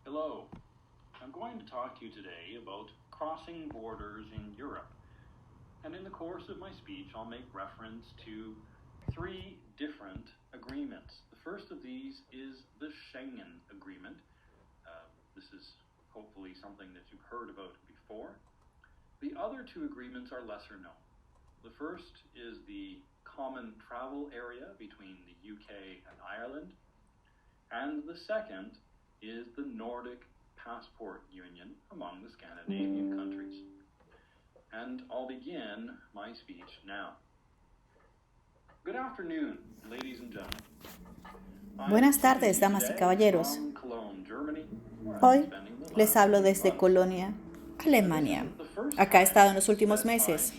Hello. I'm going to talk to you today about crossing borders in Europe. And in the course of my speech, I'll make reference to three different agreements. The first of these is the Schengen Agreement. This is hopefully something that you've heard about before. The other two agreements are lesser known. The first is the Common Travel Area between the UK and Ireland. And the second is the Nordic Passport Union among the Scandinavian countries. And I'll begin my speech now. Good afternoon, ladies and gentlemen. Buenas tardes, damas y caballeros. Hoy les hablo desde Colonia, Alemania. Acá he estado en los últimos meses.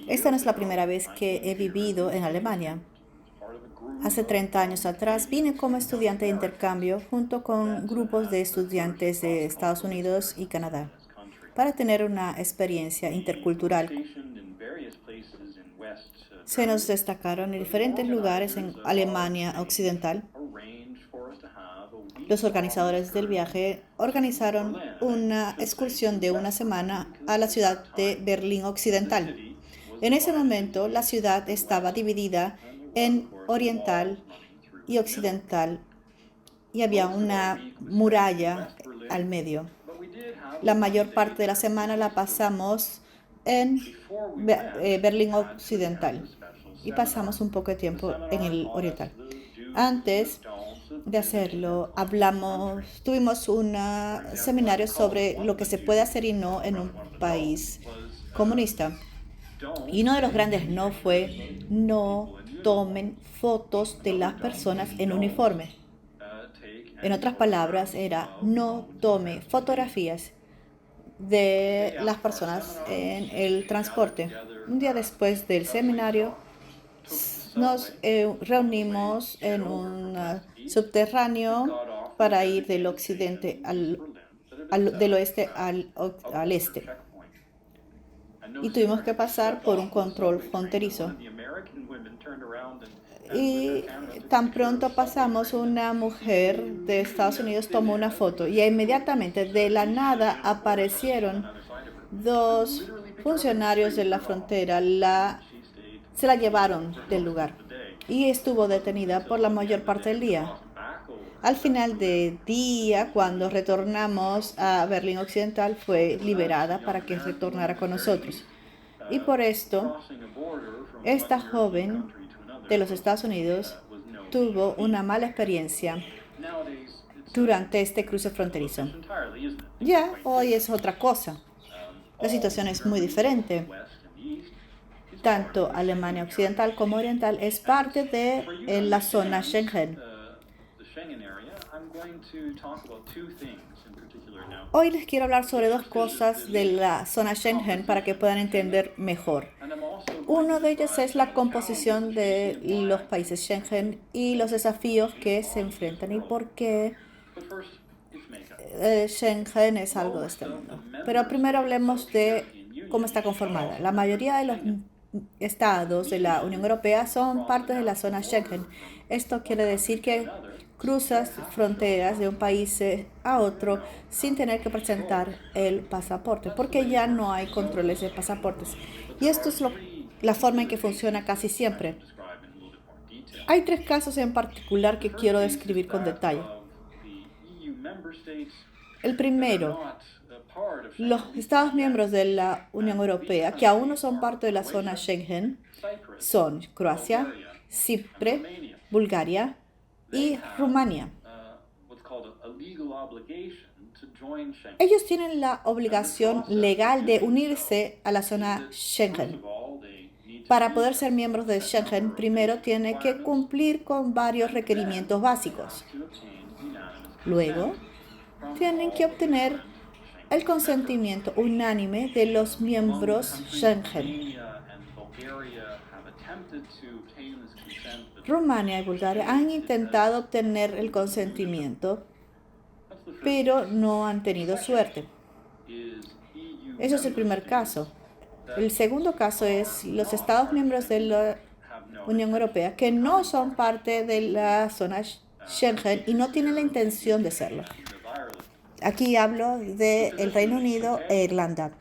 Esta no es la primera vez que he vivido en Alemania. Hace 30 años atrás vine como estudiante de intercambio junto con grupos de estudiantes de Estados Unidos y Canadá para tener una experiencia intercultural. Se nos destacaron en diferentes lugares en Alemania Occidental. Los organizadores del viaje organizaron una excursión de una semana a la ciudad de Berlín Occidental. En ese momento, la ciudad estaba dividida en oriental y occidental y había una muralla al medio. La mayor parte de la semana la pasamos en Berlín Occidental y pasamos un poco de tiempo en el oriental. Antes de hacerlo, tuvimos un seminario sobre lo que se puede hacer y no en un país comunista. Y uno de los grandes no fue: no tomen fotos de las personas en uniforme. En otras palabras, era: no tome fotografías de las personas en el transporte. Un día después del seminario, nos reunimos en un subterráneo para ir del occidente del oeste al este. Y tuvimos que pasar por un control fronterizo. Y tan pronto pasamos, una mujer de Estados Unidos tomó una foto y inmediatamente de la nada aparecieron dos funcionarios de la frontera. Se la llevaron del lugar y estuvo detenida por la mayor parte del día. Al final del día, cuando retornamos a Berlín Occidental, fue liberada para que retornara con nosotros. Y por esto, esta joven de los Estados Unidos tuvo una mala experiencia durante este cruce fronterizo. Ya, hoy es otra cosa. La situación es muy diferente. Tanto Alemania Occidental como Oriental es parte de la zona Schengen. Hoy les quiero hablar sobre dos cosas de la zona Schengen para que puedan entender mejor. Uno de ellos es la composición de los países Schengen y los desafíos que se enfrentan y por qué Schengen es algo de este mundo. Pero primero hablemos de cómo está conformada. La mayoría de los estados de la Unión Europea son parte de la zona Schengen. Esto quiere decir que cruzas fronteras de un país a otro sin tener que presentar el pasaporte, porque ya no hay controles de pasaportes. Y esto es la forma en que funciona casi siempre. Hay tres casos en particular que quiero describir con detalle. El primero, los Estados miembros de la Unión Europea que aún no son parte de la zona Schengen son Croacia, Chipre, Bulgaria y Rumania. Ellos tienen la obligación legal de unirse a la zona Schengen. Para poder ser miembros de Schengen, primero tienen que cumplir con varios requerimientos básicos. Luego, tienen que obtener el consentimiento unánime de los miembros Schengen. Rumania y Bulgaria han intentado obtener el consentimiento, pero no han tenido suerte. Eso es el primer caso. El segundo caso es los Estados miembros de la Unión Europea que no son parte de la zona Schengen y no tienen la intención de serlo. Aquí hablo del Reino Unido e Irlanda.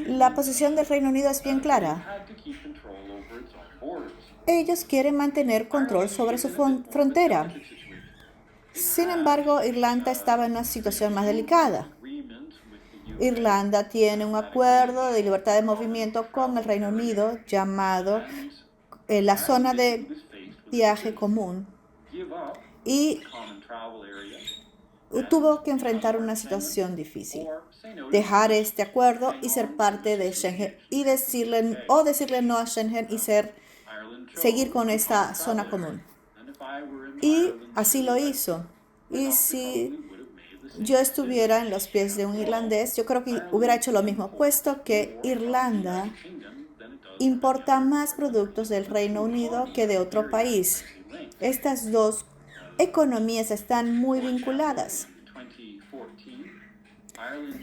La posición del Reino Unido es bien clara. Ellos quieren mantener control sobre su frontera. Sin embargo, Irlanda estaba en una situación más delicada. Irlanda tiene un acuerdo de libertad de movimiento con el Reino Unido llamado la zona de viaje común y tuvo que enfrentar una situación difícil. Dejar este acuerdo y ser parte de Schengen y decirle no a Schengen y seguir con esta zona común. Y así lo hizo. Y si yo estuviera en los pies de un irlandés, yo creo que hubiera hecho lo mismo, puesto que Irlanda importa más productos del Reino Unido que de otro país. Estas dos economías están muy vinculadas.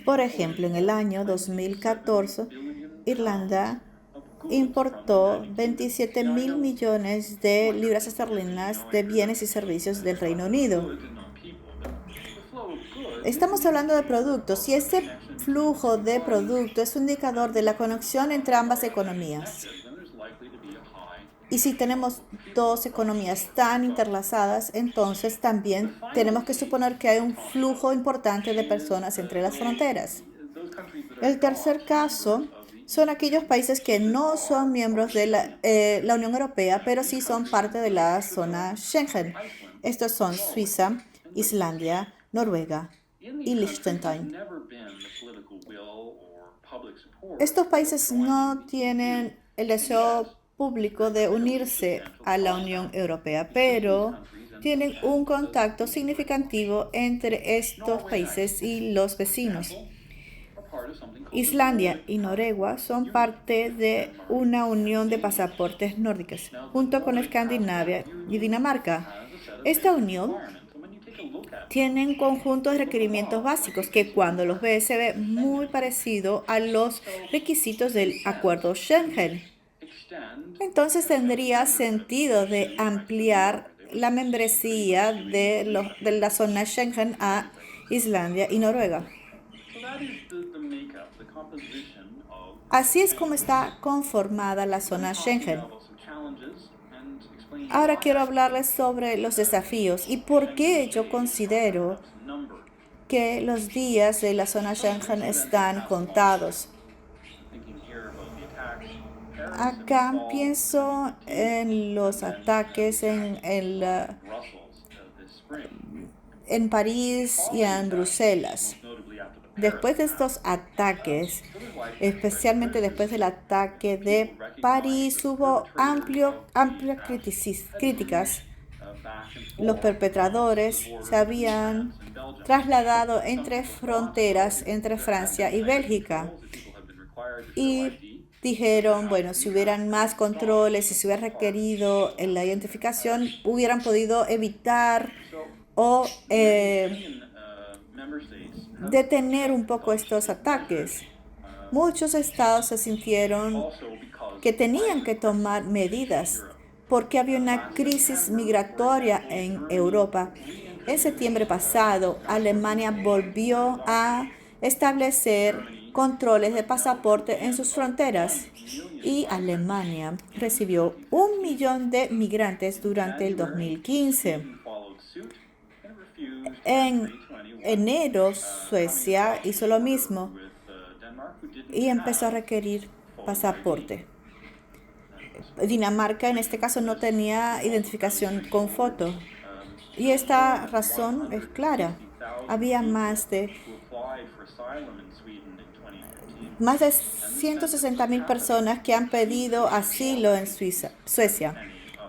Por ejemplo, en el año 2014, Irlanda importó 27.000 millones de libras esterlinas de bienes y servicios del Reino Unido. Estamos hablando de productos y este flujo de productos es un indicador de la conexión entre ambas economías. Y si tenemos dos economías tan interlazadas, entonces también tenemos que suponer que hay un flujo importante de personas entre las fronteras. El tercer caso son aquellos países que no son miembros de la Unión Europea, pero sí son parte de la zona Schengen. Estos son Suiza, Islandia, Noruega y Liechtenstein. Estos países no tienen el deseo público de unirse a la Unión Europea, pero tienen un contacto significativo entre estos países y los vecinos. Islandia y Noruega son parte de una unión de pasaportes nórdicos, junto con Escandinavia y Dinamarca. Esta unión tiene un conjunto de requerimientos básicos que cuando los ve se ve muy parecido a los requisitos del acuerdo Schengen. Entonces tendría sentido de ampliar la membresía de la zona Schengen a Islandia y Noruega. Así es como está conformada la zona Schengen. Ahora quiero hablarles sobre los desafíos y por qué yo considero que los días de la zona Schengen están contados. Acá pienso en los ataques en París y en Bruselas. Después de estos ataques, especialmente después del ataque de París, hubo amplias críticas. Los perpetradores se habían trasladado entre fronteras entre Francia y Bélgica y dijeron, bueno, si hubieran más controles, si se hubiera requerido la identificación, hubieran podido evitar o detener un poco estos ataques. Muchos estados se sintieron que tenían que tomar medidas porque había una crisis migratoria en Europa. En septiembre pasado, Alemania volvió a establecer controles de pasaporte en sus fronteras y Alemania recibió 1 millón de migrantes durante el 2015. En enero, Suecia hizo lo mismo y empezó a requerir pasaporte. Dinamarca, en este caso, no tenía identificación con foto. Y esta razón es clara. Había más de 160.000 personas que han pedido asilo en Suecia.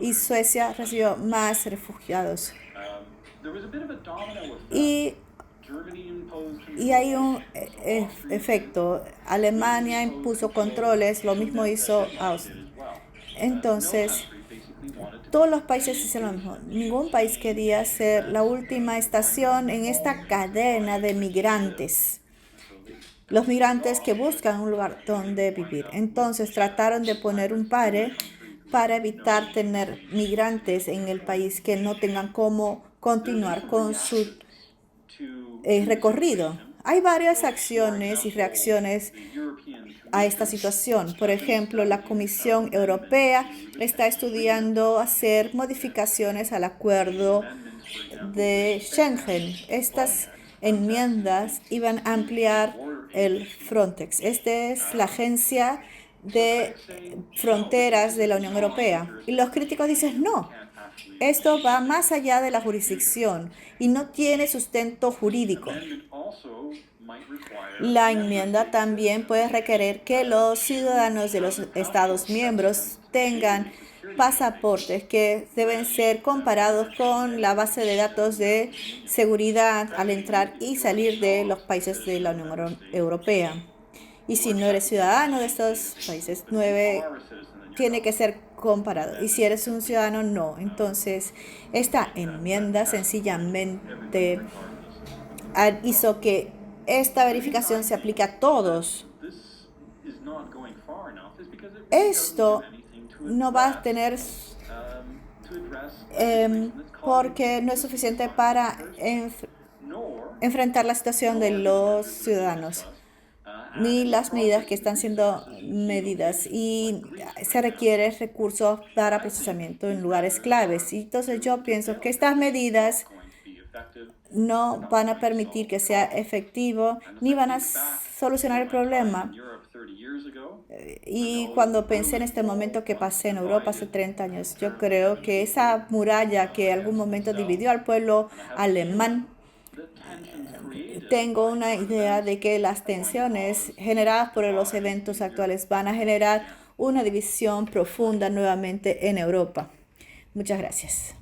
Y Suecia recibió más refugiados. Y hay un efecto. Alemania impuso controles, lo mismo hizo Austria. Entonces, todos los países hicieron lo mismo. Ningún país quería ser la última estación en esta cadena de migrantes. Los migrantes que buscan un lugar donde vivir. Entonces, trataron de poner un pare para evitar tener migrantes en el país que no tengan cómo continuar con su recorrido. Hay varias acciones y reacciones a esta situación. Por ejemplo, la Comisión Europea está estudiando hacer modificaciones al acuerdo de Schengen. Estas enmiendas iban a ampliar el Frontex. Esta es la agencia de fronteras de la Unión Europea. Y los críticos dicen, no, esto va más allá de la jurisdicción y no tiene sustento jurídico. La enmienda también puede requerir que los ciudadanos de los Estados miembros tengan pasaportes que deben ser comparados con la base de datos de seguridad al entrar y salir de los países de la Unión Europea. Y si no eres ciudadano de estos países, tiene que ser comparado. Y si eres un ciudadano, no. Entonces, esta enmienda sencillamente hizo que esta verificación se aplique a todos. Esto no va a tener porque no es suficiente para enfrentar la situación de los ciudadanos ni las medidas que están siendo medidas, y se requiere recursos para procesamiento en lugares claves. Y entonces yo pienso que estas medidas no van a permitir que sea efectivo ni van a solucionar el problema. Y cuando pensé en este momento que pasé en Europa hace 30 años, yo creo que esa muralla que en algún momento dividió al pueblo alemán, tengo una idea de que las tensiones generadas por los eventos actuales van a generar una división profunda nuevamente en Europa. Muchas gracias.